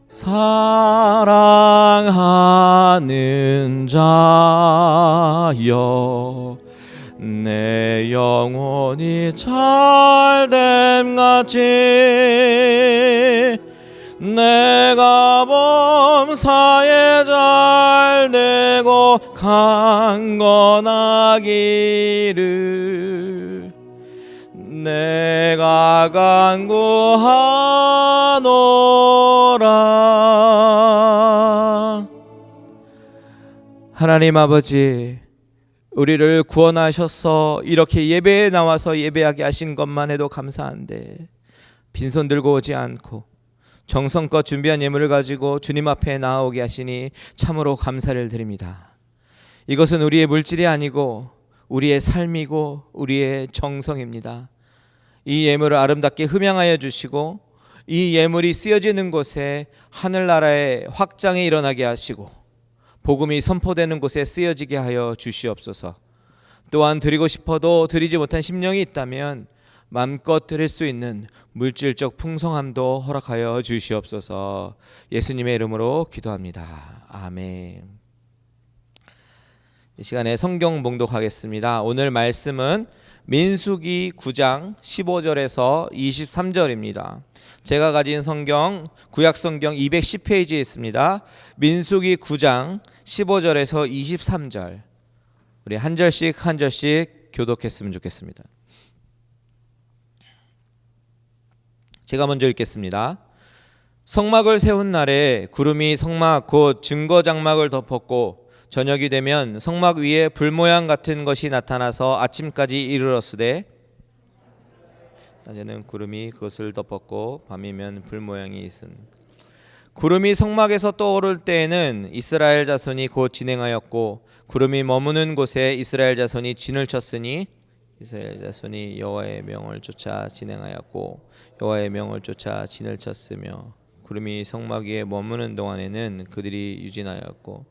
사랑하는 자여 내 영혼이 잘됨같이 내가 범사에 잘되고 강건하기를 내가 간구하노라. 하나님 아버지, 우리를 구원하셔서 이렇게 예배에 나와서 예배하게 하신 것만 해도 감사한데 빈손 들고 오지 않고 정성껏 준비한 예물을 가지고 주님 앞에 나아오게 하시니 참으로 감사를 드립니다. 이것은 우리의 물질이 아니고 우리의 삶이고 우리의 정성입니다. 이 예물을 아름답게 흠양하여 주시고 이 예물이 쓰여지는 곳에 하늘나라의 확장이 일어나게 하시고 복음이 선포되는 곳에 쓰여지게 하여 주시옵소서. 또한 드리고 싶어도 드리지 못한 심령이 있다면 마음껏 드릴 수 있는 물질적 풍성함도 허락하여 주시옵소서. 예수님의 이름으로 기도합니다. 아멘. 이 시간에 성경 봉독하겠습니다. 오늘 말씀은 민수기 9장 15절에서 23절입니다. 제가 가진 성경 구약성경 210페이지에 있습니다. 민수기 9장 15절에서 23절, 우리 한 절씩 한 절씩 교독했으면 좋겠습니다. 제가 먼저 읽겠습니다. 성막을 세운 날에 구름이 성막 곧 증거 장막을 덮었고 저녁이 되면 성막 위에 불 모양 같은 것이 나타나서 아침까지 이르렀으되 낮에는 구름이 그것을 덮었고 밤이면 불 모양이 있은. 구름이 성막에서 떠오를 때에는 이스라엘 자손이 곧 진행하였고 구름이 머무는 곳에 이스라엘 자손이 진을 쳤으니 이스라엘 자손이 여호와의 명을 쫓아 진행하였고 여호와의 명을 쫓아 진을 쳤으며 구름이 성막 위에 머무는 동안에는 그들이 유진하였고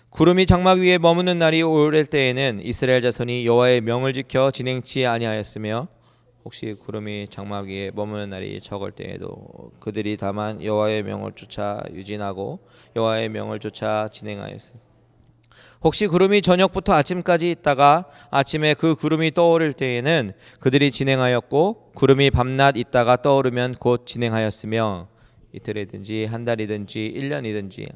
구름이 장막 위에 머무는 날이 오를 때에는 이스라엘 자손이 여호와의 명을 지켜 진행치 아니하였으며 혹시 구름이 장막 위에 머무는 날이 적을 때에도 그들이 다만 여호와의 명을 쫓아 유진하고 여호와의 명을 쫓아 진행하였으며 혹시 구름이 저녁부터 아침까지 있다가 아침에 그 구름이 떠오를 때에는 그들이 진행하였고 구름이 밤낮 있다가 떠오르면 곧 진행하였으며 이틀이든지 한 달이든지 1년이든지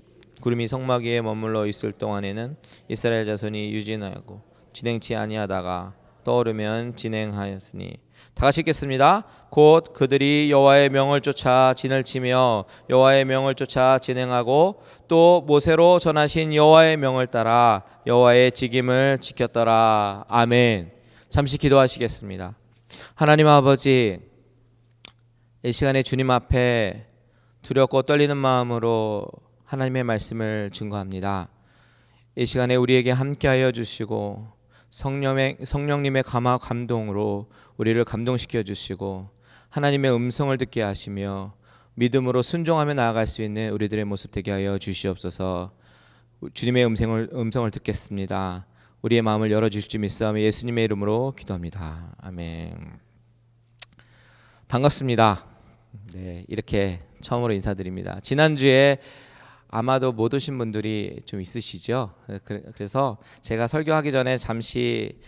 구름이 성막 위에 머물러 있을 동안에는 이스라엘 자손이 유진하였고 진행치 아니하다가 떠오르면 진행하였으니. 다 같이 읽겠습니다. 곧 그들이 여호와의 명을 쫓아 진을 치며 여호와의 명을 쫓아 진행하고 또 모세로 전하신 여호와의 명을 따라 여호와의 직임을 지켰더라. 아멘. 잠시 기도하시겠습니다. 하나님 아버지, 이 시간에 주님 앞에 두렵고 떨리는 마음으로 하나님의 말씀을 증거합니다. 이 시간에 우리에게 함께하여 주시고 성령님의 감화 감동으로 우리를 감동시켜 주시고 하나님의 음성을 듣게 하시며 믿음으로 순종하며 나아갈 수 있는 우리들의 모습 되게 하여 주시옵소서. 주님의 음성을 듣겠습니다. 우리의 마음을 열어주실 줄 믿사오며 예수님의 이름으로 기도합니다. 아멘. 반갑습니다. 네, 이렇게 처음으로 인사드립니다. 지난주에 아마도 못 오신 분들이 좀 있으시죠. 그래서 제가 설교하기 전에 잠시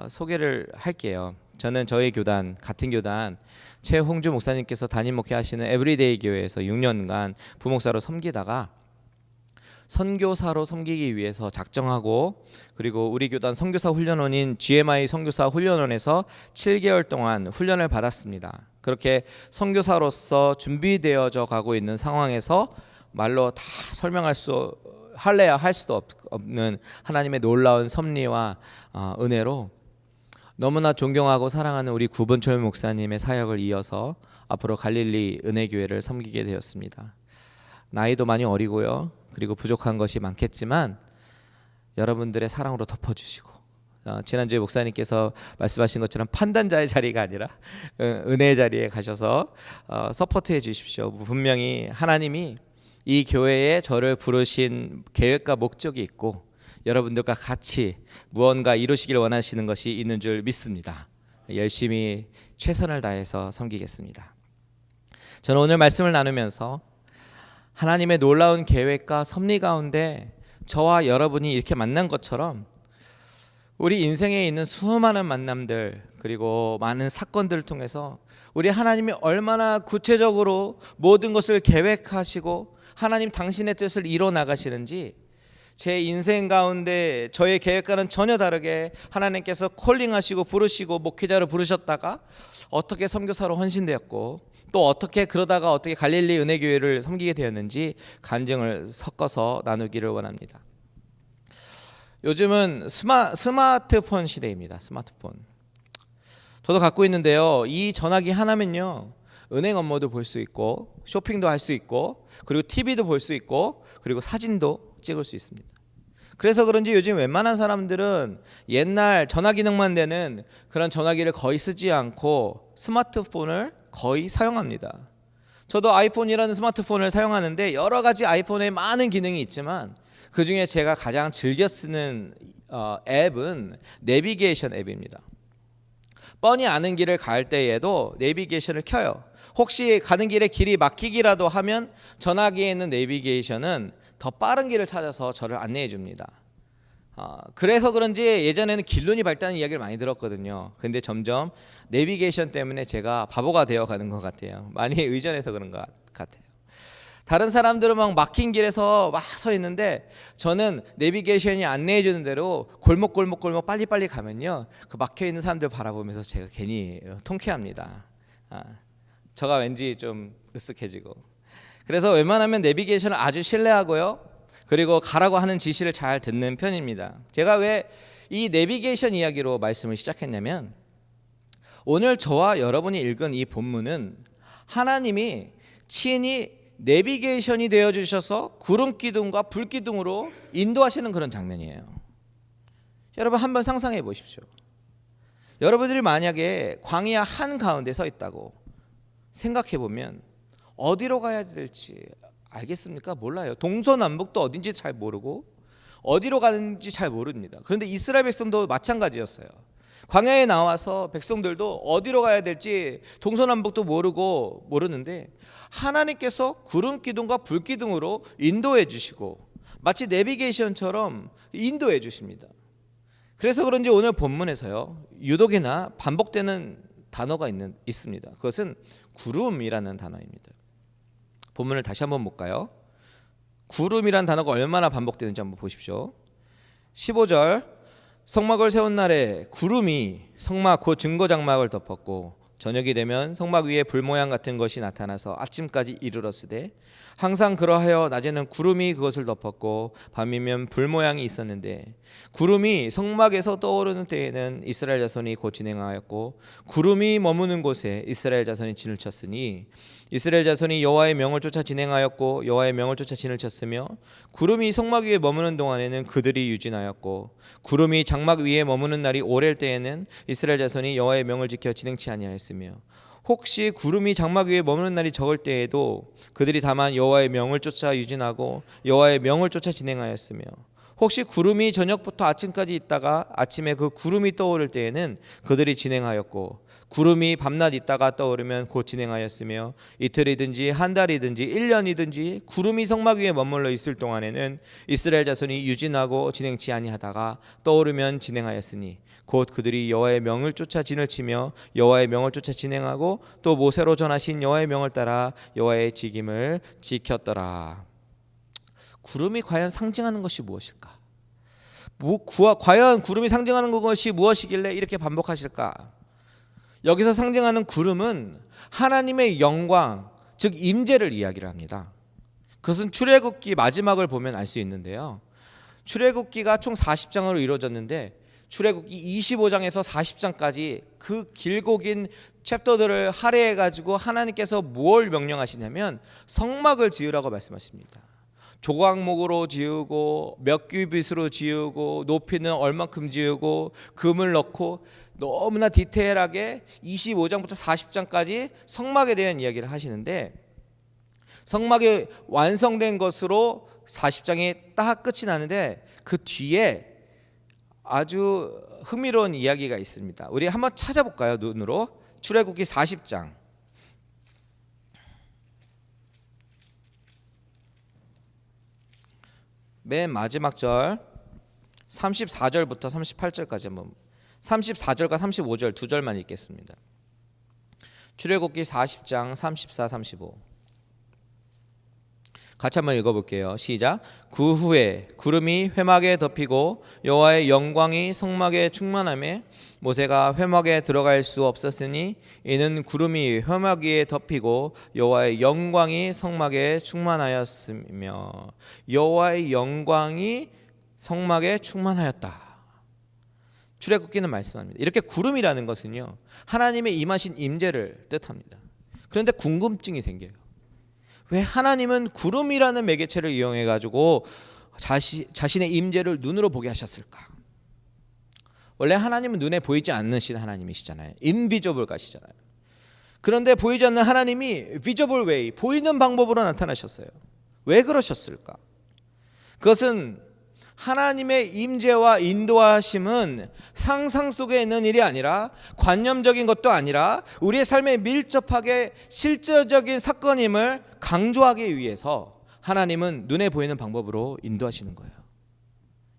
소개를 할게요. 저는 저희 교단, 같은 교단 최홍주 목사님께서 담임 목회하시는 에브리데이 교회에서 6년간 부목사로 섬기다가 선교사로 섬기기 위해서 작정하고 그리고 우리 교단 선교사 훈련원인 GMI 선교사 훈련원에서 7개월 동안 훈련을 받았습니다. 그렇게 선교사로서 준비되어져 가고 있는 상황에서 말로 다 할래야 할 수도 없는 하나님의 놀라운 섭리와 은혜로 너무나 존경하고 사랑하는 우리 구본철 목사님의 사역을 이어서 앞으로 갈릴리 은혜교회를 섬기게 되었습니다. 나이도 많이 어리고요. 그리고 부족한 것이 많겠지만 여러분들의 사랑으로 덮어주시고 지난주에 목사님께서 말씀하신 것처럼 판단자의 자리가 아니라 은혜의 자리에 가셔서 서포트해 주십시오. 분명히 하나님이 이 교회에 저를 부르신 계획과 목적이 있고 여러분들과 같이 무언가 이루시길 원하시는 것이 있는 줄 믿습니다. 열심히 최선을 다해서 섬기겠습니다. 저는 오늘 말씀을 나누면서 하나님의 놀라운 계획과 섭리 가운데 저와 여러분이 이렇게 만난 것처럼 우리 인생에 있는 수많은 만남들 그리고 많은 사건들을 통해서 우리 하나님이 얼마나 구체적으로 모든 것을 계획하시고 하나님 당신의 뜻을 이뤄 나가시는지 제 인생 가운데 저의 계획과는 전혀 다르게 하나님께서 콜링하시고 부르시고 목회자로 부르셨다가 어떻게 선교사로 헌신되었고 또 어떻게 그러다가 어떻게 갈릴리 은혜교회를 섬기게 되었는지 간증을 섞어서 나누기를 원합니다. 요즘은 스마트폰 시대입니다. 스마트폰. 저도 갖고 있는데요. 이 전화기 하나면요. 은행 업무도 볼 수 있고 쇼핑도 할 수 있고 그리고 TV도 볼 수 있고 그리고 사진도 찍을 수 있습니다. 그래서 그런지 요즘 웬만한 사람들은 옛날 전화 기능만 되는 그런 전화기를 거의 쓰지 않고 스마트폰을 거의 사용합니다. 저도 아이폰이라는 스마트폰을 사용하는데 여러 가지 아이폰에 많은 기능이 있지만 그중에 제가 가장 즐겨 쓰는 앱은 내비게이션 앱입니다. 뻔히 아는 길을 갈 때에도 내비게이션을 켜요. 혹시 가는 길에 길이 막히기라도 하면 전화기에 있는 내비게이션은 더 빠른 길을 찾아서 저를 안내해 줍니다. 그래서 그런지 예전에는 길눈이 밝다는 이야기를 많이 들었거든요. 근데 점점 내비게이션 때문에 제가 바보가 되어가는 것 같아요. 많이 의존해서 그런 것 같아요. 다른 사람들은 막 막힌 길에서 막 서 있는데 저는 내비게이션이 안내해 주는 대로 골목 빨리빨리 가면요, 그 막혀 있는 사람들 바라보면서 제가 괜히 통쾌합니다. 저가 왠지 좀 으쓱해지고. 그래서 웬만하면 내비게이션을 아주 신뢰하고요, 그리고 가라고 하는 지시를 잘 듣는 편입니다. 제가 왜 이 내비게이션 이야기로 말씀을 시작했냐면, 오늘 저와 여러분이 읽은 이 본문은 하나님이 친히 내비게이션이 되어주셔서 구름 기둥과 불 기둥으로 인도하시는 그런 장면이에요. 여러분 한번 상상해 보십시오. 여러분들이 만약에 광야 한가운데 서 있다고 생각해 보면 어디로 가야 될지 알겠습니까? 몰라요. 동서남북도 어딘지 잘 모르고 어디로 가는지 잘 모릅니다. 그런데 이스라엘 백성도 마찬가지였어요. 광야에 나와서 백성들도 어디로 가야 될지 동서남북도 모르는데 하나님께서 구름 기둥과 불 기둥으로 인도해 주시고 마치 내비게이션처럼 인도해 주십니다. 그래서 그런지 오늘 본문에서요, 유독이나 반복되는 단어가 있습니다. 그것은 구름이라는 단어입니다. 본문을 다시 한번 볼까요? 구름이란 단어가 얼마나 반복되는지 한번 보십시오. 15절, 성막을 세운 날에 구름이 성막 곧 증거 장막을 덮었고 저녁이 되면 성막 위에 불 모양 같은 것이 나타나서 아침까지 이르렀으되 항상 그러하여 낮에는 구름이 그것을 덮었고 밤이면 불 모양이 있었는데 구름이 성막에서 떠오르는 때에는 이스라엘 자손이 곧 진행하였고 구름이 머무는 곳에 이스라엘 자손이 진을 쳤으니 이스라엘 자손이 여호와의 명을 쫓아 진행하였고 여호와의 명을 쫓아 진을 쳤으며 구름이 성막 위에 머무는 동안에는 그들이 유진하였고 구름이 장막 위에 머무는 날이 오랠 때에는 이스라엘 자손이 여호와의 명을 지켜 진행치 아니하였으며 혹시 구름이 장막 위에 머무는 날이 적을 때에도 그들이 다만 여호와의 명을 쫓아 유진하고 여호와의 명을 쫓아 진행하였으며 혹시 구름이 저녁부터 아침까지 있다가 아침에 그 구름이 떠오를 때에는 그들이 진행하였고 구름이 밤낮 있다가 떠오르면 곧 진행하였으며 이틀이든지 한 달이든지 1년이든지 구름이 성막 위에 머물러 있을 동안에는 이스라엘 자손이 유진하고 진행치 아니하다가 떠오르면 진행하였으니 곧 그들이 여호와의 명을 쫓아 진을 치며 여호와의 명을 쫓아 진행하고 또 모세로 전하신 여호와의 명을 따라 여호와의 직임을 지켰더라. 구름이 과연 상징하는 것이 무엇일까? 과연 구름이 상징하는 것이 무엇이길래 이렇게 반복하실까? 여기서 상징하는 구름은 하나님의 영광, 즉 임재를 이야기를 합니다. 그것은 출애굽기 마지막을 보면 알 수 있는데요, 출애굽기가 총 40장으로 이루어졌는데 출애굽기 25장에서 40장까지 그 길고 긴 챕터들을 할애해 가지고 하나님께서 뭘 명령하시냐면 성막을 지으라고 말씀하십니다. 조각목으로 지으고 몇 규빗으로 지으고 높이는 얼만큼 지으고 금을 넣고 너무나 디테일하게 25장부터 40장까지 성막에 대한 이야기를 하시는데, 성막이 완성된 것으로 40장이 딱 끝이 나는데 그 뒤에 아주 흥미로운 이야기가 있습니다. 우리 한번 찾아볼까요? 눈으로. 출애굽기 40장. 맨 마지막 절 34절부터 38절까지 한번 34절과 35절 두 절만 읽겠습니다. 출애굽기 40장 34, 35 같이 한번 읽어볼게요. 시작. 그 후에 구름이 회막에 덮이고 여호와의 영광이 성막에 충만하며 모세가 회막에 들어갈 수 없었으니 이는 구름이 회막 위에 덮이고 여호와의 영광이 성막에 충만하였으며 여호와의 영광이 성막에 충만하였다. 출애굽기는 말씀합니다. 이렇게 구름이라는 것은요, 하나님의 임하신 임재를 뜻합니다. 그런데 궁금증이 생겨요. 왜 하나님은 구름이라는 매개체를 이용해 가지고 자신의 임재를 눈으로 보게 하셨을까? 원래 하나님은 눈에 보이지 않으신 하나님이시잖아요. 인비저블 가시잖아요. 그런데 보이지 않는 하나님이 비저블 웨이, 보이는 방법으로 나타나셨어요. 왜 그러셨을까? 그것은 하나님의 임재와 인도하심은 상상 속에 있는 일이 아니라, 관념적인 것도 아니라 우리의 삶에 밀접하게 실제적인 사건임을 강조하기 위해서 하나님은 눈에 보이는 방법으로 인도하시는 거예요.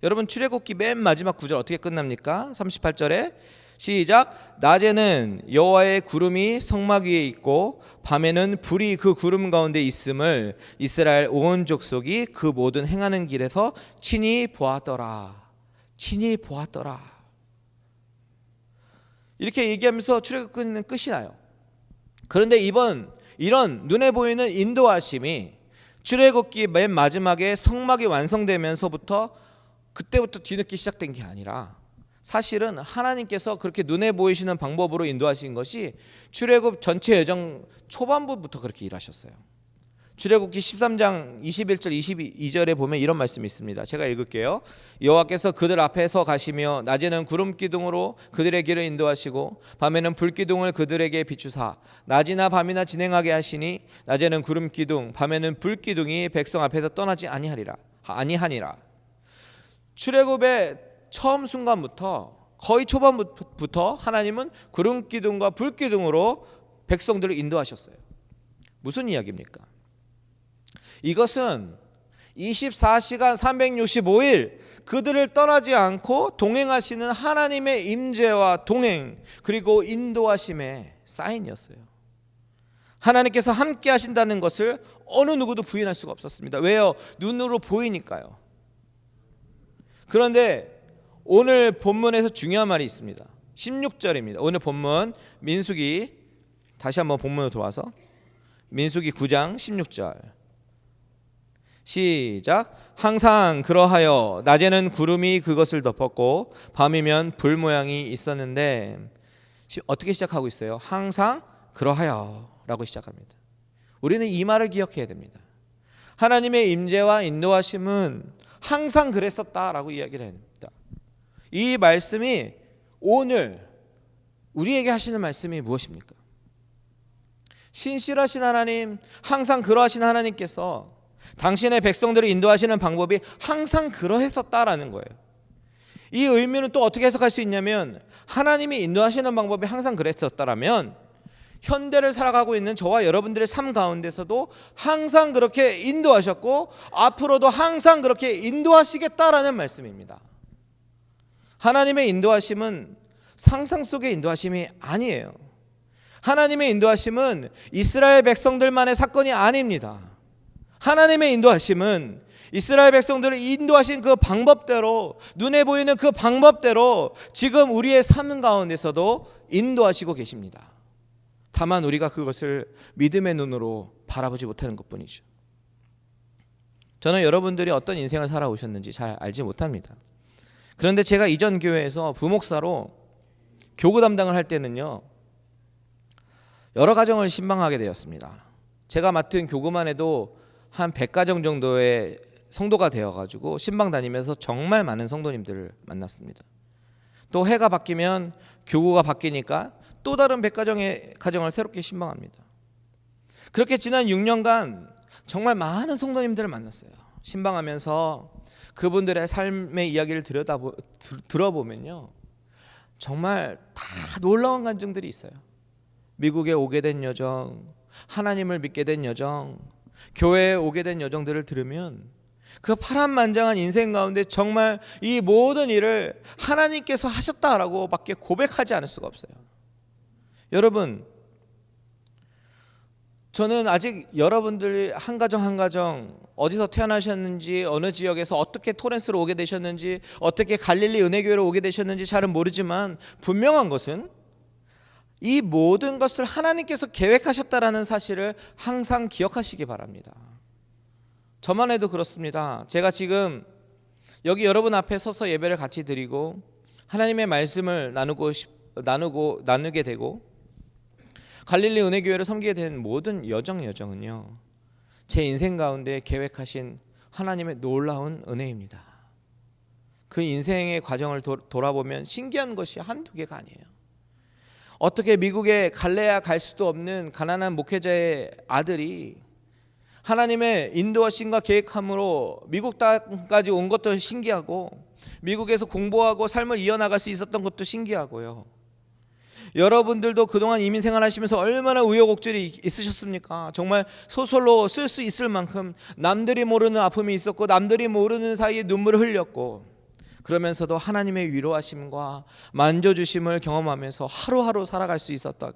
여러분, 출애굽기 맨 마지막 구절 어떻게 끝납니까? 38절에 시작. 낮에는 여호와의 구름이 성막 위에 있고 밤에는 불이 그 구름 가운데 있음을 이스라엘 온 족속이 그 모든 행하는 길에서 친히 보았더라. 친히 보았더라. 이렇게 얘기하면서 출애굽기는 끝이 나요. 그런데 이런 눈에 보이는 인도하심이 출애굽기 맨 마지막에 성막이 완성되면서부터 그때부터 뒤늦게 시작된 게 아니라, 사실은 하나님께서 그렇게 눈에 보이시는 방법으로 인도하신 것이 출애굽 전체 여정 초반부부터 그렇게 일하셨어요. 출애굽기 13장 21절 22절에 보면 이런 말씀이 있습니다. 제가 읽을게요. 여호와께서 그들 앞에서 가시며 낮에는 구름 기둥으로 그들의 길을 인도하시고 밤에는 불 기둥을 그들에게 비추사 낮이나 밤이나 진행하게 하시니 낮에는 구름 기둥 밤에는 불 기둥이 백성 앞에서 떠나지 아니하니라. 출애굽의 처음 순간부터 거의 초반부터 하나님은 구름 기둥과 불 기둥으로 백성들을 인도하셨어요. 무슨 이야기입니까? 이것은 24시간 365일 그들을 떠나지 않고 동행하시는 하나님의 임재와 동행, 그리고 인도하심의 사인이었어요. 하나님께서 함께 하신다는 것을 어느 누구도 부인할 수가 없었습니다. 왜요? 눈으로 보이니까요. 그런데 오늘 본문에서 중요한 말이 있습니다. 16절입니다. 오늘 본문 민수기, 다시 한번 본문으로 돌아와서 민수기 9장 16절 시작. 항상 그러하여 낮에는 구름이 그것을 덮었고 밤이면 불 모양이 있었는데, 어떻게 시작하고 있어요? 항상 그러하여 라고 시작합니다. 우리는 이 말을 기억해야 됩니다. 하나님의 임재와 인도하심은 항상 그랬었다라고 이야기를 합니다. 이 말씀이 오늘 우리에게 하시는 말씀이 무엇입니까? 신실하신 하나님, 항상 그러하신 하나님께서 당신의 백성들을 인도하시는 방법이 항상 그러했었다라는 거예요. 이 의미는 또 어떻게 해석할 수 있냐면, 하나님이 인도하시는 방법이 항상 그랬었다라면 현대를 살아가고 있는 저와 여러분들의 삶 가운데서도 항상 그렇게 인도하셨고 앞으로도 항상 그렇게 인도하시겠다라는 말씀입니다. 하나님의 인도하심은 상상 속의 인도하심이 아니에요. 하나님의 인도하심은 이스라엘 백성들만의 사건이 아닙니다. 하나님의 인도하심은 이스라엘 백성들을 인도하신 그 방법대로, 눈에 보이는 그 방법대로 지금 우리의 삶 가운데서도 인도하시고 계십니다. 다만 우리가 그것을 믿음의 눈으로 바라보지 못하는 것뿐이죠. 저는 여러분들이 어떤 인생을 살아오셨는지 잘 알지 못합니다. 그런데 제가 이전 교회에서 부목사로 교구 담당을 할 때는요, 여러 가정을 신방하게 되었습니다. 제가 맡은 교구만 해도 한 100가정 정도의 성도가 되어가지고 신방 다니면서 정말 많은 성도님들을 만났습니다. 또 해가 바뀌면 교구가 바뀌니까 또 다른 100가정의 가정을 새롭게 신방합니다. 그렇게 지난 6년간 정말 많은 성도님들을 만났어요. 신방하면서 그분들의 삶의 이야기를 들어보면요, 정말 다 놀라운 간증들이 있어요. 미국에 오게 된 여정, 하나님을 믿게 된 여정, 교회에 오게 된 여정들을 들으면 그 파란만장한 인생 가운데 정말 이 모든 일을 하나님께서 하셨다라고 밖에 고백하지 않을 수가 없어요. 여러분, 저는 아직 여러분들이 한 가정 한 가정 어디서 태어나셨는지, 어느 지역에서 어떻게 토렌스로 오게 되셨는지, 어떻게 갈릴리 은혜교회로 오게 되셨는지 잘은 모르지만 분명한 것은 이 모든 것을 하나님께서 계획하셨다라는 사실을 항상 기억하시기 바랍니다. 저만 해도 그렇습니다. 제가 지금 여기 여러분 앞에 서서 예배를 같이 드리고 하나님의 말씀을 나누게 되고 갈릴리 은혜교회를 섬기게 된 모든 여정은요, 제 인생 가운데 계획하신 하나님의 놀라운 은혜입니다. 그 인생의 과정을 돌아보면 신기한 것이 한두 개가 아니에요. 어떻게 미국에 갈래야 갈 수도 없는 가난한 목회자의 아들이 하나님의 인도하심과 계획함으로 미국 땅까지 온 것도 신기하고, 미국에서 공부하고 삶을 이어나갈 수 있었던 것도 신기하고요. 여러분들도 그동안 이민 생활하시면서 얼마나 우여곡절이 있으셨습니까? 정말 소설로 쓸 수 있을 만큼 남들이 모르는 아픔이 있었고, 남들이 모르는 사이에 눈물을 흘렸고, 그러면서도 하나님의 위로하심과 만져주심을 경험하면서 하루하루 살아갈 수 있었던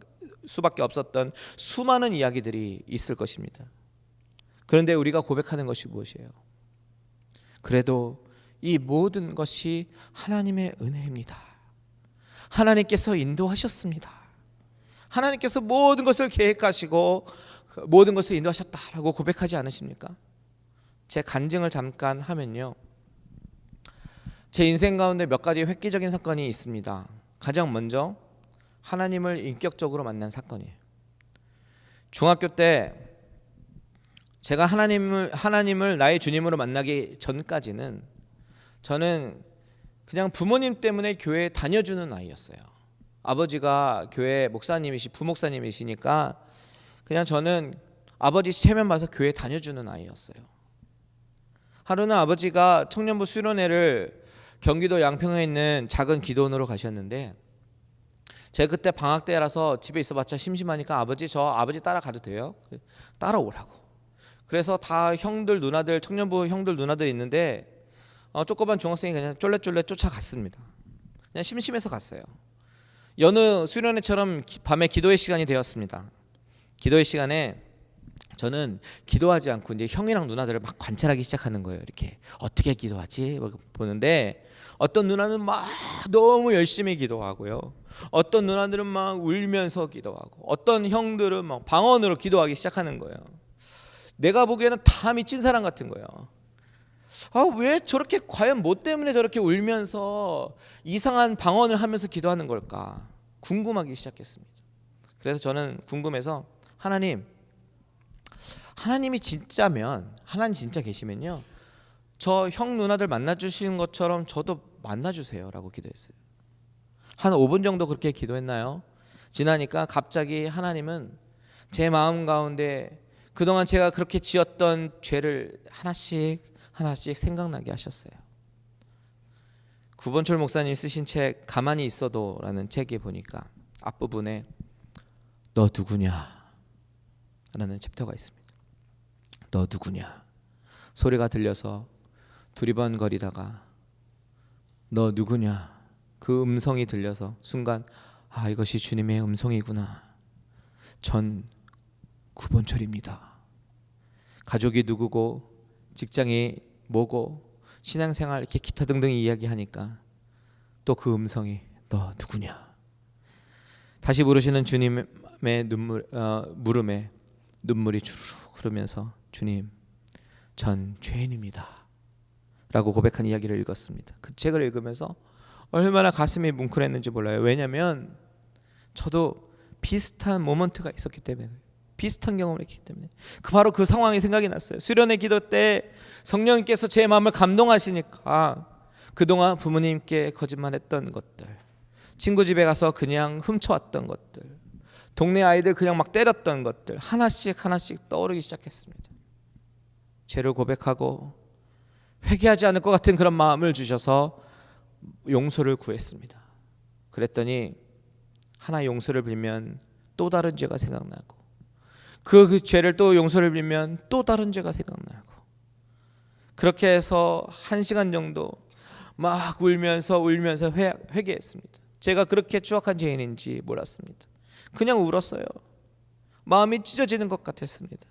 수밖에 없었던 수많은 이야기들이 있을 것입니다. 그런데 우리가 고백하는 것이 무엇이에요? 그래도 이 모든 것이 하나님의 은혜입니다. 하나님께서 인도하셨습니다. 하나님께서 모든 것을 계획하시고 모든 것을 인도하셨다라고 고백하지 않으십니까? 제 간증을 잠깐 하면요, 제 인생 가운데 몇 가지 획기적인 사건이 있습니다. 가장 먼저 하나님을 인격적으로 만난 사건이에요. 중학교 때 제가 하나님을 나의 주님으로 만나기 전까지는 저는 그냥 부모님 때문에 교회에 다녀주는 아이였어요. 아버지가 교회 부목사님이시니까 그냥 저는 아버지 체면 봐서 교회에 다녀주는 아이였어요. 하루는 아버지가 청년부 수련회를 경기도 양평에 있는 작은 기도원으로 가셨는데, 제가 그때 방학 때라서 집에 있어봤자 심심하니까 아버지 따라가도 돼요? 따라오라고. 그래서 다 형들 누나들, 청년부 형들 누나들 있는데 조그만 중학생이 그냥 쫄래쫄래 쫓아갔습니다. 그냥 심심해서 갔어요. 여느 수련회처럼 밤에 기도의 시간이 되었습니다. 기도의 시간에 저는 기도하지 않고 이제 형이랑 누나들을 막 관찰하기 시작하는 거예요. 이렇게 어떻게 기도하지 보는데, 어떤 누나는 막 너무 열심히 기도하고요, 어떤 누나들은 막 울면서 기도하고, 어떤 형들은 막 방언으로 기도하기 시작하는 거예요. 내가 보기에는 다 미친 사람 같은 거예요. 왜 저렇게, 과연 뭐 때문에 저렇게 울면서 이상한 방언을 하면서 기도하는 걸까 궁금하기 시작했습니다. 그래서 저는 궁금해서 하나님이 진짜면, 하나님 진짜 계시면요, 저 형 누나들 만나주시는 것처럼 저도 만나주세요 라고 기도했어요. 한 5분 정도 그렇게 기도했나요? 지나니까 갑자기 하나님은 제 마음 가운데 그동안 제가 그렇게 지었던 죄를 하나씩 생각나게 하셨어요. 구본철 목사님 쓰신 책 가만히 있어도 라는 책에 보니까 앞부분에 너 누구냐 라는 챕터가 있습니다. 너 누구냐 소리가 들려서 두리번거리다가 너 누구냐 그 음성이 들려서 순간 이것이 주님의 음성이구나. 전 구본철입니다. 가족이 누구고 직장이 뭐고 신앙생활 이렇게 기타 등등 이야기하니까 또 그 음성이 너 누구냐. 다시 부르시는 주님의 물음에 눈물이 주르르 흐르면서 주님 전 죄인입니다 라고 고백한 이야기를 읽었습니다. 그 책을 읽으면서 얼마나 가슴이 뭉클했는지 몰라요. 왜냐하면 저도 비슷한 모먼트가 있었기 때문에, 비슷한 경험을 했기 때문에 바로 그 상황이 생각이 났어요. 수련회 기도 때 성령님께서 제 마음을 감동하시니까 그동안 부모님께 거짓말했던 것들, 친구 집에 가서 그냥 훔쳐왔던 것들, 동네 아이들 그냥 막 때렸던 것들 하나씩 떠오르기 시작했습니다. 죄를 고백하고 회개하지 않을 것 같은 그런 마음을 주셔서 용서를 구했습니다. 그랬더니 하나 용서를 빌면 또 다른 죄가 생각나고, 그 죄를 또 용서를 빌면 또 다른 죄가 생각나고, 그렇게 해서 1시간 정도 막 울면서 회개했습니다. 제가 그렇게 추악한 죄인인지 몰랐습니다. 그냥 울었어요. 마음이 찢어지는 것 같았습니다.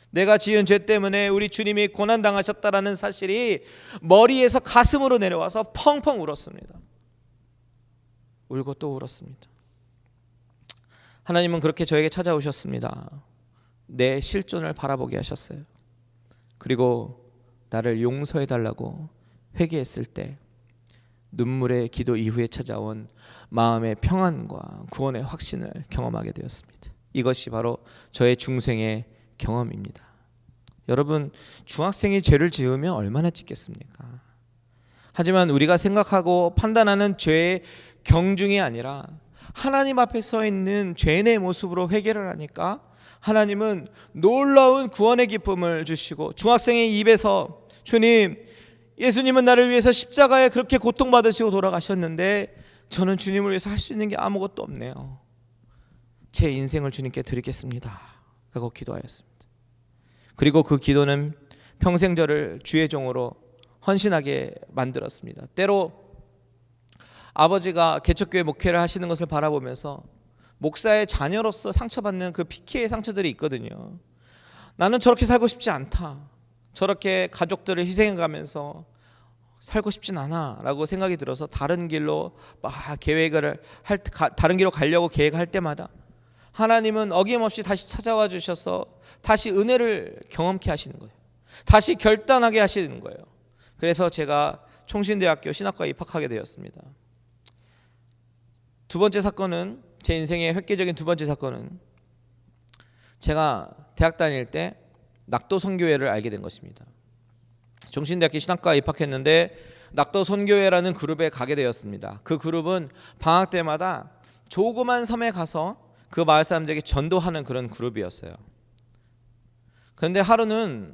내가 지은 죄 때문에 우리 주님이 고난당하셨다라는 사실이 머리에서 가슴으로 내려와서 펑펑 울었습니다. 울고 또 울었습니다. 하나님은 그렇게 저에게 찾아오셨습니다. 내 실존을 바라보게 하셨어요. 그리고 나를 용서해달라고 회개했을 때 눈물의 기도 이후에 찾아온 마음의 평안과 구원의 확신을 경험하게 되었습니다. 이것이 바로 저의 중생의 경험입니다. 여러분, 중학생이 죄를 지으면 얼마나 찢겠습니까? 하지만 우리가 생각하고 판단하는 죄의 경중이 아니라 하나님 앞에 서 있는 죄인의 모습으로 회개를 하니까 하나님은 놀라운 구원의 기쁨을 주시고, 중학생의 입에서 주님, 예수님은 나를 위해서 십자가에 그렇게 고통받으시고 돌아가셨는데 저는 주님을 위해서 할 수 있는 게 아무것도 없네요. 제 인생을 주님께 드리겠습니다 라고 기도하였습니다. 그리고 그 기도는 평생 저를 주의 종으로 헌신하게 만들었습니다. 때로 아버지가 개척교회 목회를 하시는 것을 바라보면서 목사의 자녀로서 상처받는 그 PK의 상처들이 있거든요. 나는 저렇게 살고 싶지 않다, 저렇게 가족들을 희생해가면서 살고 싶진 않아 라고 생각이 들어서 다른 길로 다른 길로 가려고 계획할 때마다 하나님은 어김없이 다시 찾아와 주셔서 다시 은혜를 경험케 하시는 거예요. 다시 결단하게 하시는 거예요. 그래서 제가 총신대학교 신학과에 입학하게 되었습니다. 두 번째 사건은, 제 인생의 획기적인 두 번째 사건은, 제가 대학 다닐 때 낙도 선교회를 알게 된 것입니다. 종신대학교 신학과에 입학했는데 낙도 선교회라는 그룹에 가게 되었습니다. 그 그룹은 방학 때마다 조그만 섬에 가서 그 마을 사람들에게 전도하는 그런 그룹이었어요. 그런데 하루를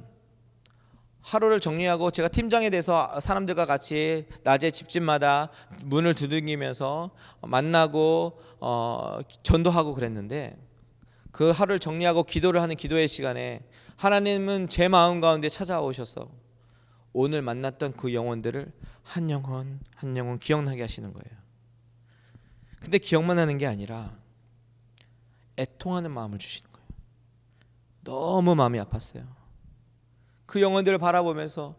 정리하고 제가 팀장이 돼서 사람들과 같이 낮에 집집마다 문을 두들기면서 만나고 전도하고 그랬는데, 그 하루를 정리하고 기도를 하는 기도의 시간에 하나님은 제 마음 가운데 찾아오셔서 오늘 만났던 그 영혼들을 한 영혼 한 영혼 기억나게 하시는 거예요. 근데 기억만 하는 게 아니라 애통하는 마음을 주시는 거예요. 너무 마음이 아팠어요. 그 영혼들을 바라보면서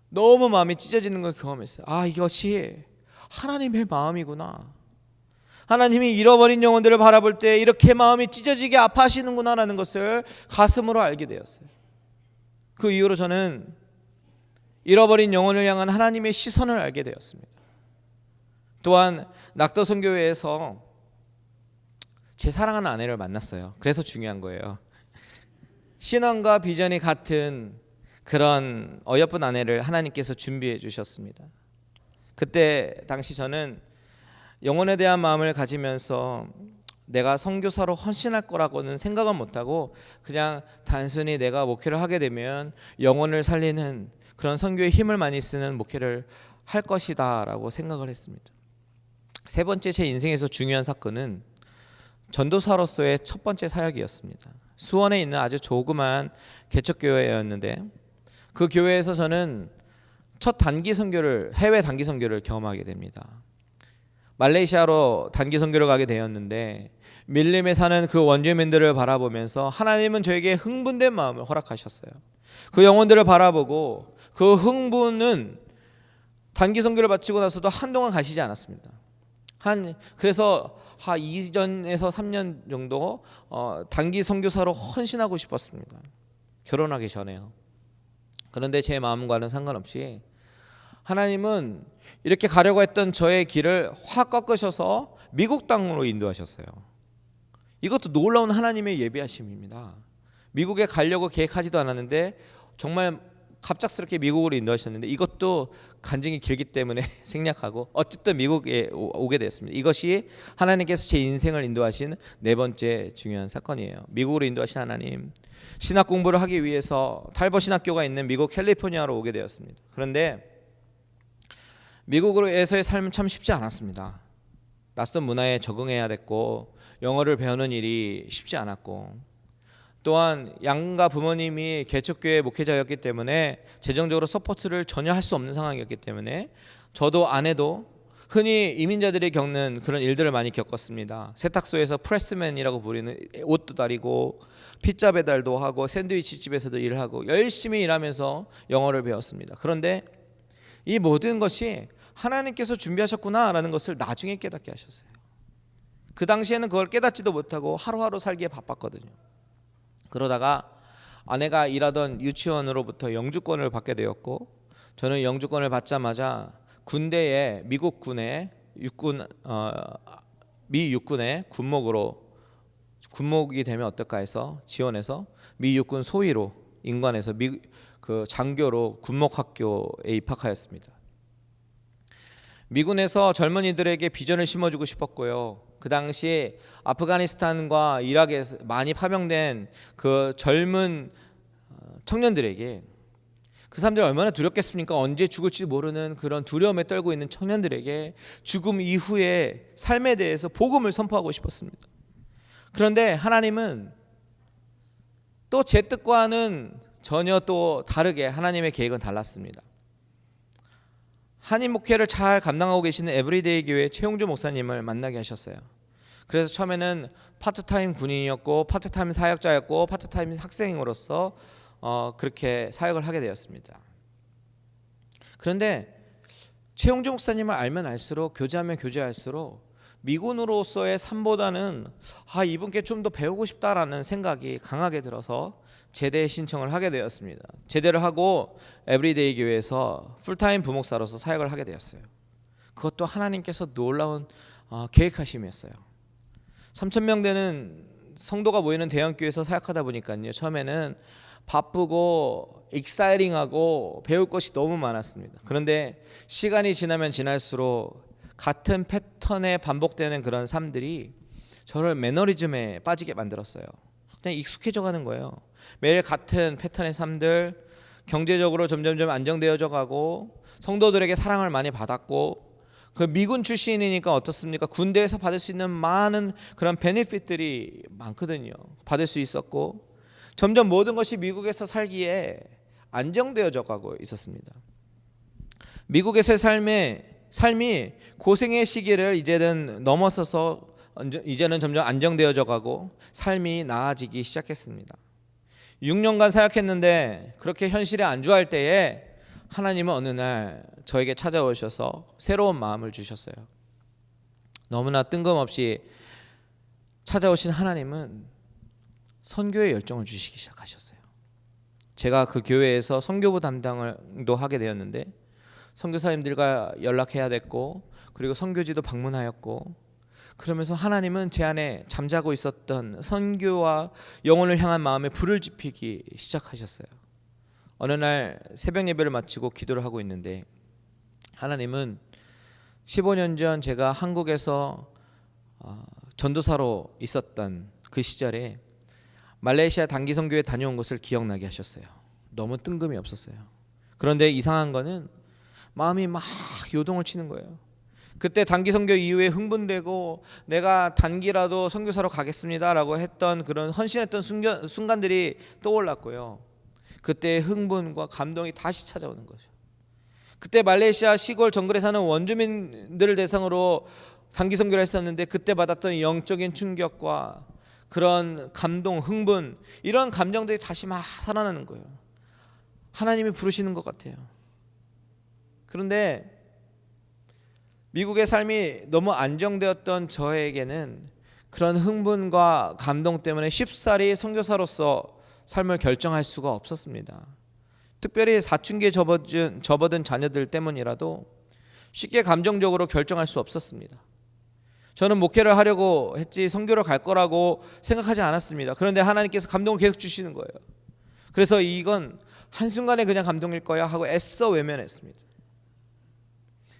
너무 마음이 찢어지는 걸 경험했어요. 아, 이것이 하나님의 마음이구나. 하나님이 잃어버린 영혼들을 바라볼 때 이렇게 마음이 찢어지게 아파하시는구나 라는 것을 가슴으로 알게 되었어요. 그 이후로 저는 잃어버린 영혼을 향한 하나님의 시선을 알게 되었습니다. 또한 낙도 선교회에서 제 사랑하는 아내를 만났어요. 그래서 중요한 거예요. 신앙과 비전이 같은 그런 어여쁜 아내를 하나님께서 준비해 주셨습니다. 그때 당시 저는 영혼에 대한 마음을 가지면서 내가 선교사로 헌신할 거라고는 생각은 못하고 그냥 단순히 내가 목회를 하게 되면 영혼을 살리는 그런 선교에 힘을 많이 쓰는 목회를 할 것이다 라고 생각을 했습니다. 세 번째, 제 인생에서 중요한 사건은 전도사로서의 첫 번째 사역이었습니다. 수원에 있는 아주 조그만 개척교회였는데, 그 교회에서 저는 첫 해외 단기 선교를 경험하게 됩니다. 말레이시아로 단기 선교를 가게 되었는데, 밀림에 사는 그 원주민들을 바라보면서 하나님은 저에게 흥분된 마음을 허락하셨어요. 그 영혼들을 바라보고 그 흥분은 단기 선교를 마치고 나서도 한동안 가시지 않았습니다. 그래서 2년에서 3년 정도 단기 선교사로 헌신하고 싶었습니다. 결혼하기 전에요. 그런데 제 마음과는 상관없이 하나님은 이렇게 가려고 했던 저의 길을 확 꺾으셔서 미국 땅으로 인도하셨어요. 이것도 놀라운 하나님의 예비하심입니다. 미국에 가려고 계획하지도 않았는데 정말 갑작스럽게 미국으로 인도하셨는데, 이것도 간증이 길기 때문에 생략하고 어쨌든 미국에 오게 됐습니다. 이것이 하나님께서 제 인생을 인도하신 네 번째 중요한 사건이에요. 미국으로 인도하신 하나님, 신학 공부를 하기 위해서 탈버 신학교가 있는 미국 캘리포니아로 오게 되었습니다. 그런데 미국으로에서의 삶은 참 쉽지 않았습니다. 낯선 문화에 적응해야 됐고 영어를 배우는 일이 쉽지 않았고, 또한 양가 부모님이 개척교회 목회자였기 때문에 재정적으로 서포트를 전혀 할 수 없는 상황이었기 때문에 저도 아내도 흔히 이민자들이 겪는 그런 일들을 많이 겪었습니다. 세탁소에서 프레스맨이라고 부르는 옷도 다리고 피자 배달도 하고 샌드위치 집에서도 일을 하고 열심히 일하면서 영어를 배웠습니다. 그런데 이 모든 것이 하나님께서 준비하셨구나라는 것을 나중에 깨닫게 하셨어요. 그 당시에는 그걸 깨닫지도 못하고 하루하루 살기에 바빴거든요. 그러다가 아내가 일하던 유치원으로부터 영주권을 받게 되었고, 저는 영주권을 받자마자 군대에 미국 군의 미 육군의 군목이 되면 어떨까 해서 지원해서 미 육군 소위로 인관해서 그 장교로 군목학교에 입학하였습니다. 미군에서 젊은이들에게 비전을 심어주고 싶었고요. 그 당시 아프가니스탄과 이라크에 많이 파병된 그 젊은 청년들에게, 그 사람들이 얼마나 두렵겠습니까? 언제 죽을지 모르는 그런 두려움에 떨고 있는 청년들에게 죽음 이후의 삶에 대해서 복음을 선포하고 싶었습니다. 그런데 하나님은 또 제 뜻과는 전혀 또 다르게 하나님의 계획은 달랐습니다. 한인 목회를 잘 감당하고 계시는 에브리데이 교회 최용주 목사님을 만나게 하셨어요. 그래서 처음에는 파트타임 군인이었고 파트타임 사역자였고 파트타임 학생으로서 그렇게 사역을 하게 되었습니다. 그런데 최용주 목사님을 알면 알수록, 교제하면 교제할수록 미군으로서의 삶보다는 이분께 좀 더 배우고 싶다라는 생각이 강하게 들어서 제대 신청을 하게 되었습니다. 제대를 하고 에브리데이 교회에서 풀타임 부목사로서 사역을 하게 되었어요. 그것도 하나님께서 놀라운 계획하심이었어요. 3,000명 되는 성도가 모이는 대형교회에서 사역하다 보니까요, 처음에는 바쁘고 익사이링하고 배울 것이 너무 많았습니다. 그런데 시간이 지나면 지날수록 같은 패턴에 반복되는 그런 삶들이 저를 매너리즘에 빠지게 만들었어요. 그냥 익숙해져 가는 거예요. 매일 같은 패턴의 삶들, 경제적으로 점점점 안정되어져 가고 성도들에게 사랑을 많이 받았고, 그 미군 출신이니까 어떻습니까? 군대에서 받을 수 있는 많은 그런 베네핏들이 많거든요. 받을 수 있었고, 점점 모든 것이 미국에서 살기에 안정되어져 가고 있었습니다. 미국에서의 삶이 고생의 시기를 이제는 넘어서서 이제는 점점 안정되어져 가고 삶이 나아지기 시작했습니다. 6년간 사역했는데 그렇게 현실에 안주할 때에 하나님은 어느 날 저에게 찾아오셔서 새로운 마음을 주셨어요. 너무나 뜬금없이 찾아오신 하나님은 선교의 열정을 주시기 시작하셨어요. 제가 그 교회에서 선교부 담당도 하게 되었는데 선교사님들과 연락해야 됐고, 그리고 선교지도 방문하였고, 그러면서 하나님은 제 안에 잠자고 있었던 선교와 영혼을 향한 마음에 불을 지피기 시작하셨어요. 어느 날 새벽 예배를 마치고 기도를 하고 있는데 하나님은 15년 전 제가 한국에서 전도사로 있었던 그 시절에 말레이시아 단기 선교에 다녀온 것을 기억나게 하셨어요. 너무 뜬금이 없었어요. 그런데 이상한 거는 마음이 막 요동을 치는 거예요. 그때 단기 선교 이후에 흥분되고 내가 단기라도 선교사로 가겠습니다라고 했던 그런 헌신했던 순간들이 떠올랐고요. 그때 흥분과 감동이 다시 찾아오는 거죠. 그때 말레이시아 시골 정글에 사는 원주민들을 대상으로 단기 선교를 했었는데 그때 받았던 영적인 충격과 그런 감동, 흥분, 이런 감정들이 다시 막 살아나는 거예요. 하나님이 부르시는 것 같아요. 그런데 미국의 삶이 너무 안정되었던 저에게는 그런 흥분과 감동 때문에 쉽사리 선교사로서 삶을 결정할 수가 없었습니다. 특별히 사춘기에 접어든 자녀들 때문이라도 쉽게 감정적으로 결정할 수 없었습니다. 저는 목회를 하려고 했지 선교를 갈 거라고 생각하지 않았습니다. 그런데 하나님께서 감동을 계속 주시는 거예요. 그래서 이건 한순간에 그냥 감동일 거야 하고 애써 외면했습니다.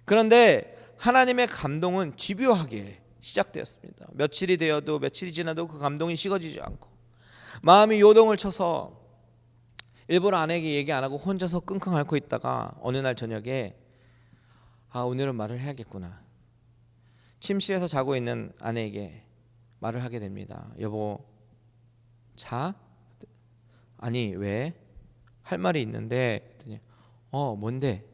그런데 하나님의 감동은 집요하게 시작되었습니다. 며칠이 되어도 며칠이 지나도 그 감동이 식어지지 않고 마음이 요동을 쳐서 일부러 아내에게 얘기 안 하고 혼자서 끙끙 앓고 있다가 어느 날 저녁에 오늘은 말을 해야겠구나. 침실에서 자고 있는 아내에게 말을 하게 됩니다. 여보, 자? 아니 왜? 할 말이 있는데 그랬더니 뭔데?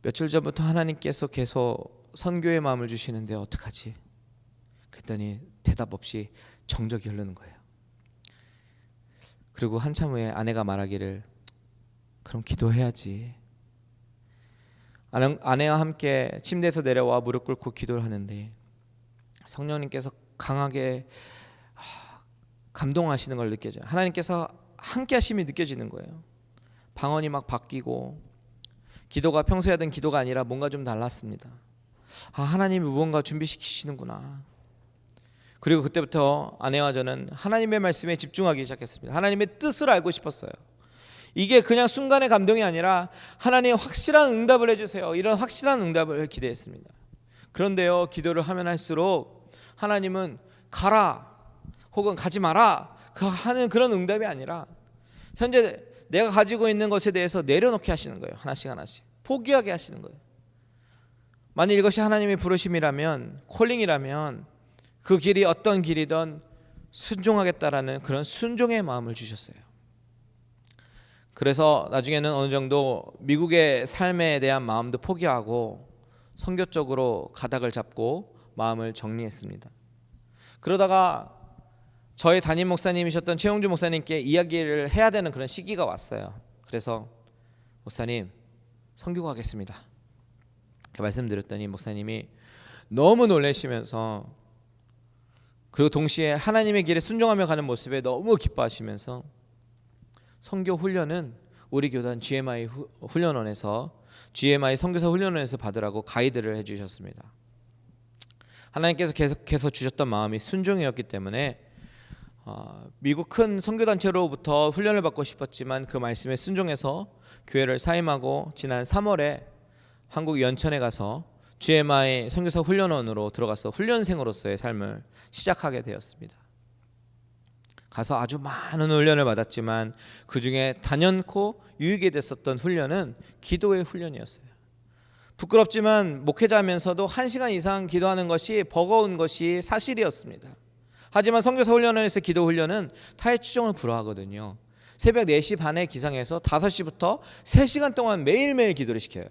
며칠 전부터 하나님께서 계속 선교의 마음을 주시는데 어떡하지? 그랬더니 대답 없이 정적이 흐르는 거예요. 그리고 한참 후에 아내가 말하기를 그럼 기도해야지. 아내와 함께 침대에서 내려와 무릎 꿇고 기도를 하는데 성령님께서 강하게 감동하시는 걸 느껴져요. 하나님께서 함께 하심이 느껴지는 거예요. 방언이 막 바뀌고 기도가 평소에 하던 기도가 아니라 뭔가 좀 달랐습니다. 하나님이 무언가 준비시키시는구나. 그리고 그때부터 아내와 저는 하나님의 말씀에 집중하기 시작했습니다. 하나님의 뜻을 알고 싶었어요. 이게 그냥 순간의 감동이 아니라 하나님 확실한 응답을 해주세요. 이런 확실한 응답을 기대했습니다. 그런데요, 기도를 하면 할수록 하나님은 가라 혹은 가지 마라 하는 그런 응답이 아니라 현재 내가 가지고 있는 것에 대해서 내려놓게 하시는 거예요. 하나씩 하나씩 포기하게 하시는 거예요. 만일 이것이 하나님의 부르심이라면, 콜링이라면 그 길이 어떤 길이든 순종하겠다라는 그런 순종의 마음을 주셨어요. 그래서 나중에는 어느 정도 미국의 삶에 대한 마음도 포기하고 선교 쪽으로 가닥을 잡고 마음을 정리했습니다. 그러다가 저의 담임 목사님이셨던 최용주 목사님께 이야기를 해야 되는 그런 시기가 왔어요. 그래서 목사님 선교 가겠습니다 말씀드렸더니 목사님이 너무 놀라시면서 그리고 동시에 하나님의 길에 순종하며 가는 모습에 너무 기뻐하시면서 선교 훈련은 우리 교단 GMI 훈련원에서 GMI 선교사 훈련원에서 받으라고 가이드를 해주셨습니다. 하나님께서 계속해서 주셨던 마음이 순종이었기 때문에 미국 큰 선교단체로부터 훈련을 받고 싶었지만 그 말씀에 순종해서 교회를 사임하고 지난 3월에 한국 연천에 가서 GMI 선교사 훈련원으로 들어가서 훈련생으로서의 삶을 시작하게 되었습니다. 가서 아주 많은 훈련을 받았지만 그 중에 단연코 유익이 됐었던 훈련은 기도의 훈련이었어요. 부끄럽지만 목회자면서도 1시간 이상 기도하는 것이 버거운 것이 사실이었습니다. 하지만 선교사 훈련원에서 기도 훈련은 타의 추종을 불허하거든요. 새벽 4시 반에 기상해서 5시부터 3시간 동안 매일매일 기도를 시켜요.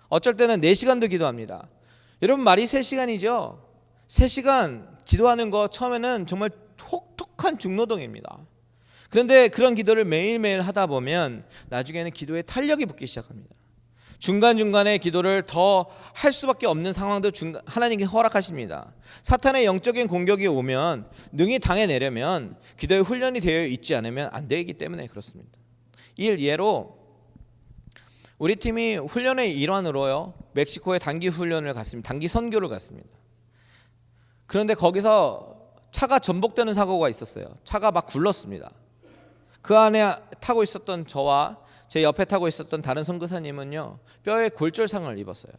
어쩔 때는 4시간도 기도합니다. 여러분 말이 3시간이죠. 3시간 기도하는 거 처음에는 정말 혹독한 중노동입니다. 그런데 그런 기도를 매일매일 하다 보면 나중에는 기도에 탄력이 붙기 시작합니다. 중간중간에 기도를 더 할 수밖에 없는 상황도 하나님께 허락하십니다. 사탄의 영적인 공격이 오면 능히 당해내려면 기도의 훈련이 되어 있지 않으면 안 되기 때문에 그렇습니다. 예로 우리 팀이 훈련의 일환으로요 멕시코에 단기 훈련을 갔습니다. 단기 선교를 갔습니다. 그런데 거기서 차가 전복되는 사고가 있었어요. 차가 막 굴렀습니다. 그 안에 타고 있었던 저와 제 옆에 타고 있었던 다른 선교사님은요 뼈에 골절상을 입었어요.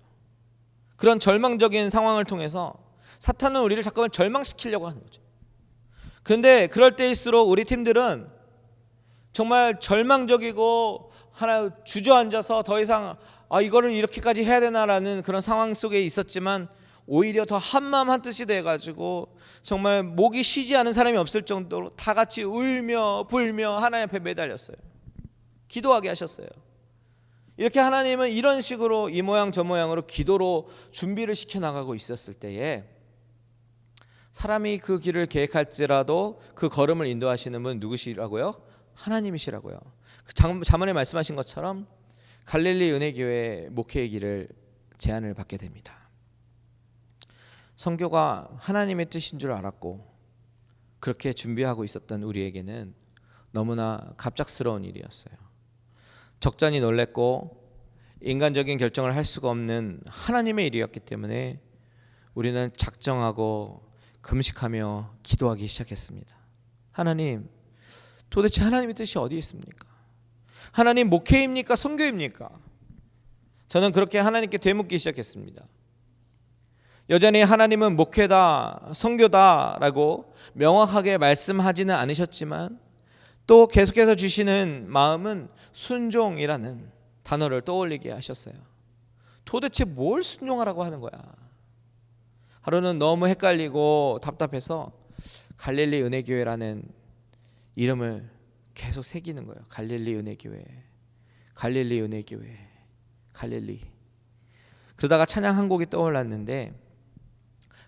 그런 절망적인 상황을 통해서 사탄은 우리를 자꾸만 절망시키려고 하는 거죠. 그런데 그럴 때일수록 우리 팀들은 정말 절망적이고 하나 주저앉아서 더 이상 이거를 이렇게까지 해야 되나라는 그런 상황 속에 있었지만 오히려 더 한마음 한뜻이 돼가지고 정말 목이 쉬지 않은 사람이 없을 정도로 다 같이 울며 불며 하나님 앞에 매달렸어요. 기도하게 하셨어요. 이렇게 하나님은 이런 식으로 이 모양 저 모양으로 기도로 준비를 시켜나가고 있었을 때에 사람이 그 길을 계획할지라도 그 걸음을 인도하시는 분 누구시라고요? 하나님이시라고요. 자문에 말씀하신 것처럼 갈릴리 은혜교회 목회의 길을 제안을 받게 됩니다. 선교가 하나님의 뜻인 줄 알았고 그렇게 준비하고 있었던 우리에게는 너무나 갑작스러운 일이었어요. 적잖이 놀랬고 인간적인 결정을 할 수가 없는 하나님의 일이었기 때문에 우리는 작정하고 금식하며 기도하기 시작했습니다. 하나님, 도대체 하나님의 뜻이 어디 있습니까? 하나님 목회입니까? 선교입니까? 저는 그렇게 하나님께 되묻기 시작했습니다. 여전히 하나님은 목회다, 선교다라고 명확하게 말씀하지는 않으셨지만 또 계속해서 주시는 마음은 순종이라는 단어를 떠올리게 하셨어요. 도대체 뭘 순종하라고 하는 거야? 하루는 너무 헷갈리고 답답해서 갈릴리 은혜교회라는 이름을 계속 새기는 거예요. 갈릴리 은혜교회, 갈릴리 은혜교회, 갈릴리. 그러다가 찬양 한 곡이 떠올랐는데,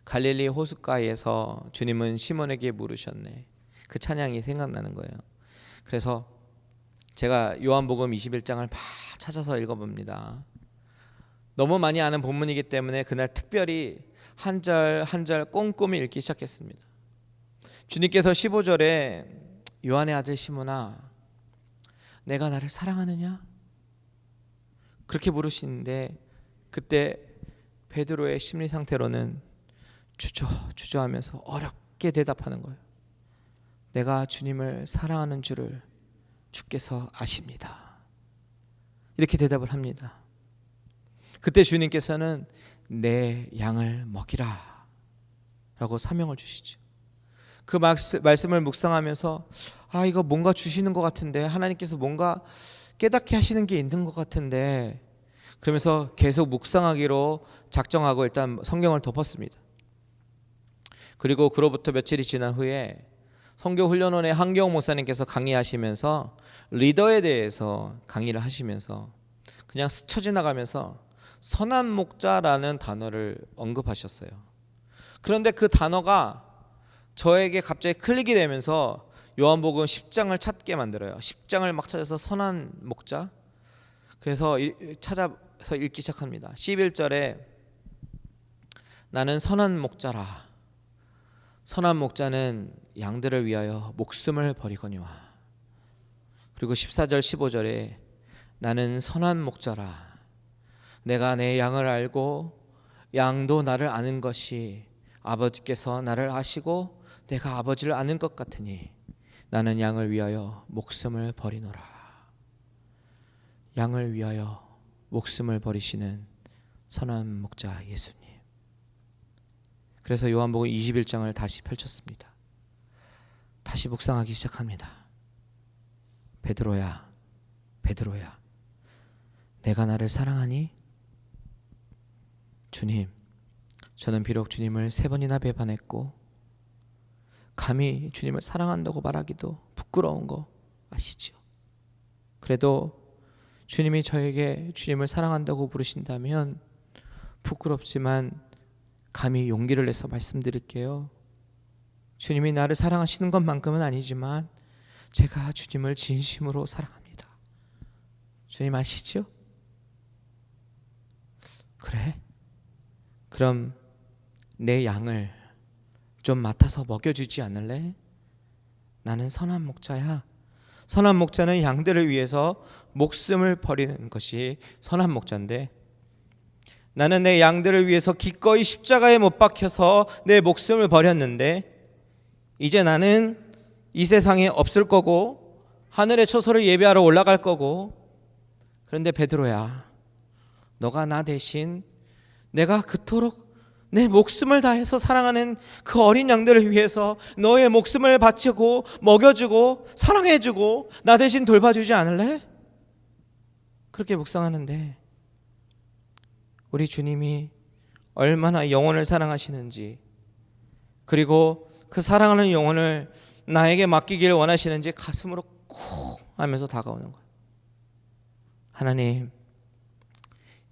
갈릴리 호숫가에서 주님은 시몬에게 물으셨네. 그 찬양이 생각나는 거예요. 그래서 제가 요한복음 21장을 막 찾아서 읽어봅니다. 너무 많이 아는 본문이기 때문에 그날 특별히 한 절 한 절 꼼꼼히 읽기 시작했습니다. 주님께서 15절에 요한의 아들 시몬아, 내가 나를 사랑하느냐? 그렇게 물으시는데, 그때 베드로의 심리 상태로는 주저하면서 어렵게 대답하는 거예요. 내가 주님을 사랑하는 줄을 주께서 아십니다. 이렇게 대답을 합니다. 그때 주님께서는 내 양을 먹이라 라고 사명을 주시죠. 그 말씀을 묵상하면서 이거 뭔가 주시는 것 같은데, 하나님께서 뭔가 깨닫게 하시는 게 있는 것 같은데, 그러면서 계속 묵상하기로 작정하고 일단 성경을 덮었습니다. 그리고 그로부터 며칠이 지난 후에 선교훈련원의 한경호 목사님께서 강의하시면서 리더에 대해서 강의를 하시면서 그냥 스쳐 지나가면서 선한 목자라는 단어를 언급하셨어요. 그런데 그 단어가 저에게 갑자기 클릭이 되면서 요한복음 10장을 찾게 만들어요. 10장을 막 찾아서 선한 목자, 그래서 찾아서 읽기 시작합니다. 11절에 나는 선한 목자라. 선한 목자는 양들을 위하여 목숨을 버리거니와. 그리고 14절 15절에 나는 선한 목자라. 내가 내 양을 알고 양도 나를 아는 것이 아버지께서 나를 아시고 내가 아버지를 아는 것 같으니 나는 양을 위하여 목숨을 버리노라. 양을 위하여 목숨을 버리시는 선한 목자 예수님. 그래서 요한복음 21장을 다시 펼쳤습니다. 다시 묵상하기 시작합니다. 베드로야, 베드로야, 내가 나를 사랑하니? 주님, 저는 비록 주님을 3번이나 배반했고 감히 주님을 사랑한다고 말하기도 부끄러운 거 아시죠? 그래도 주님이 저에게 주님을 사랑한다고 부르신다면 부끄럽지만 감히 용기를 내서 말씀드릴게요. 주님이 나를 사랑하시는 것만큼은 아니지만 제가 주님을 진심으로 사랑합니다. 주님 아시죠? 그래? 그럼 내 양을 좀 맡아서 먹여주지 않을래? 나는 선한 목자야. 선한 목자는 양들을 위해서 목숨을 버리는 것이 선한 목자인데, 나는 내 양들을 위해서 기꺼이 십자가에 못 박혀서 내 목숨을 버렸는데, 이제 나는 이 세상에 없을 거고 하늘의 처소를 예배하러 올라갈 거고, 그런데 베드로야, 너가 나 대신 내가 그토록 내 목숨을 다해서 사랑하는 그 어린 양들을 위해서 너의 목숨을 바치고 먹여주고 사랑해주고 나 대신 돌봐주지 않을래? 그렇게 묵상하는데 우리 주님이 얼마나 영혼을 사랑하시는지, 그리고 그 사랑하는 영혼을 나에게 맡기기를 원하시는지 가슴으로 쿵 하면서 다가오는 거예요. 하나님,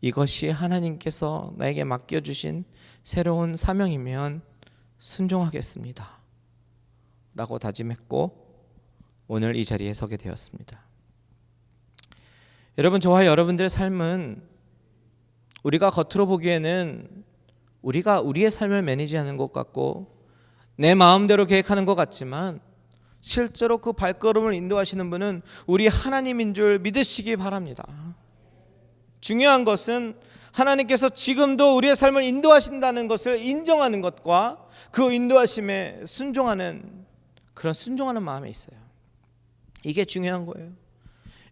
이것이 하나님께서 나에게 맡겨주신 새로운 사명이면 순종하겠습니다 라고 다짐했고 오늘 이 자리에 서게 되었습니다. 여러분, 저와 여러분들의 삶은 우리가 겉으로 보기에는 우리가 우리의 삶을 매니지하는 것 같고 내 마음대로 계획하는 것 같지만 실제로 그 발걸음을 인도하시는 분은 우리 하나님인 줄 믿으시기 바랍니다. 중요한 것은 하나님께서 지금도 우리의 삶을 인도하신다는 것을 인정하는 것과 그 인도하심에 순종하는 그런 순종하는 마음에 있어요. 이게 중요한 거예요.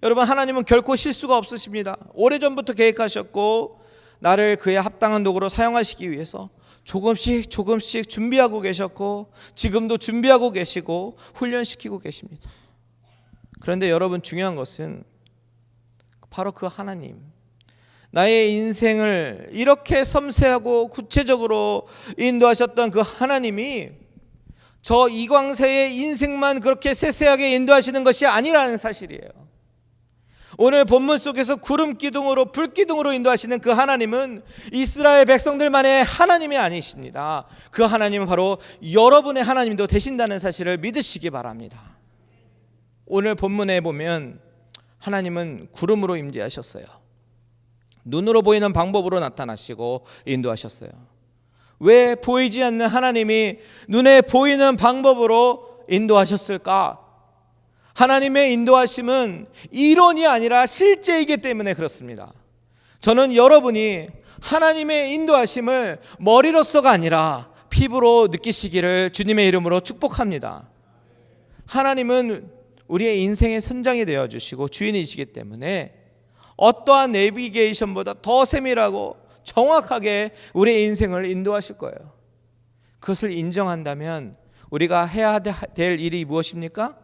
여러분, 하나님은 결코 실수가 없으십니다. 오래전부터 계획하셨고 나를 그의 합당한 도구로 사용하시기 위해서 조금씩 준비하고 계셨고 지금도 준비하고 계시고 훈련시키고 계십니다. 그런데 여러분, 중요한 것은 바로 그 하나님, 나의 인생을 이렇게 섬세하고 구체적으로 인도하셨던 그 하나님이 저 이광세의 인생만 그렇게 세세하게 인도하시는 것이 아니라는 사실이에요. 오늘 본문 속에서 구름 기둥으로 불 기둥으로 인도하시는 그 하나님은 이스라엘 백성들만의 하나님이 아니십니다. 그 하나님은 바로 여러분의 하나님도 되신다는 사실을 믿으시기 바랍니다. 오늘 본문에 보면 하나님은 구름으로 임재하셨어요. 눈으로 보이는 방법으로 나타나시고 인도하셨어요. 왜 보이지 않는 하나님이 눈에 보이는 방법으로 인도하셨을까? 하나님의 인도하심은 이론이 아니라 실제이기 때문에 그렇습니다. 저는 여러분이 하나님의 인도하심을 머리로서가 아니라 피부로 느끼시기를 주님의 이름으로 축복합니다. 하나님은 우리의 인생의 선장이 되어주시고 주인이시기 때문에 어떠한 내비게이션보다 더 세밀하고 정확하게 우리의 인생을 인도하실 거예요. 그것을 인정한다면 우리가 해야 될 일이 무엇입니까?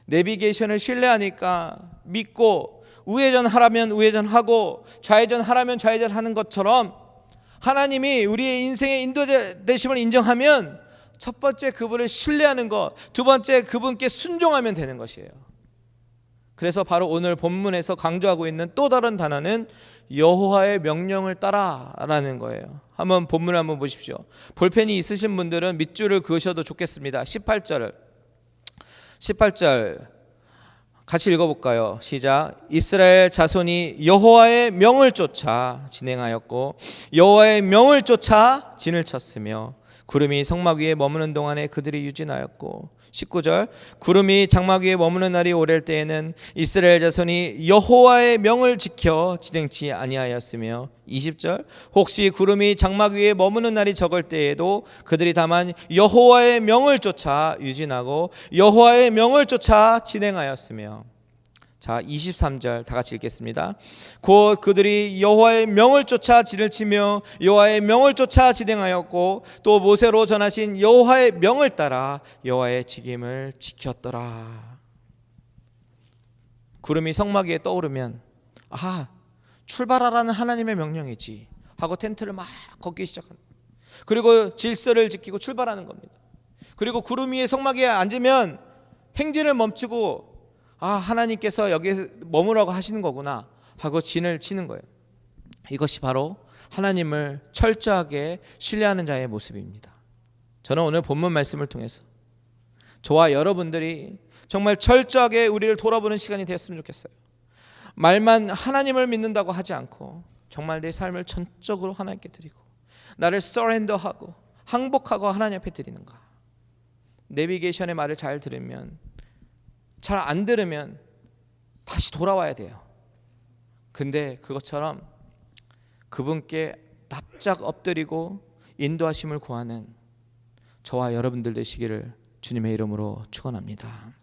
내비게이션을 신뢰하니까 믿고 우회전하라면 우회전하고 좌회전하라면 좌회전하는 것처럼 하나님이 우리의 인생의 인도되심을 인정하면 첫 번째 그분을 신뢰하는 것, 두 번째 그분께 순종하면 되는 것이에요. 그래서 바로 오늘 본문에서 강조하고 있는 또 다른 단어는 여호와의 명령을 따라라는 거예요. 한번 본문을 한번 보십시오. 볼펜이 있으신 분들은 밑줄을 그으셔도 좋겠습니다. 18절 같이 읽어볼까요? 시작. 이스라엘 자손이 여호와의 명을 쫓아 진행하였고 여호와의 명을 쫓아 진을 쳤으며 구름이 성막 위에 머무는 동안에 그들이 유진하였고 19절 구름이 장막 위에 머무는 날이 오랠 때에는 이스라엘 자손이 여호와의 명을 지켜 진행치 아니하였으며 20절 혹시 구름이 장막 위에 머무는 날이 적을 때에도 그들이 다만 여호와의 명을 쫓아 유진하고 여호와의 명을 쫓아 진행하였으며 자 23절 다 같이 읽겠습니다. 곧 그들이 여호와의 명을 쫓아 진을 치며 여호와의 명을 쫓아 진행하였고 또 모세로 전하신 여호와의 명을 따라 여호와의 직임을 지켰더라. 구름이 성막 위에 떠오르면 출발하라는 하나님의 명령이지 하고 텐트를 막 걷기 시작합니다. 그리고 질서를 지키고 출발하는 겁니다. 그리고 구름 위에 성막 위에 앉으면 행진을 멈추고 하나님께서 여기에 머무라고 하시는 거구나 하고 진을 치는 거예요. 이것이 바로 하나님을 철저하게 신뢰하는 자의 모습입니다. 저는 오늘 본문 말씀을 통해서 저와 여러분들이 정말 철저하게 우리를 돌아보는 시간이 되었으면 좋겠어요. 말만 하나님을 믿는다고 하지 않고 정말 내 삶을 전적으로 하나님께 드리고 나를 서렌더하고 항복하고 하나님 앞에 드리는가. 내비게이션의 말을 잘 들으면 잘 안 들으면 다시 돌아와야 돼요. 근데 그것처럼 그분께 납작 엎드리고 인도하심을 구하는 저와 여러분들 되시기를 주님의 이름으로 축원합니다.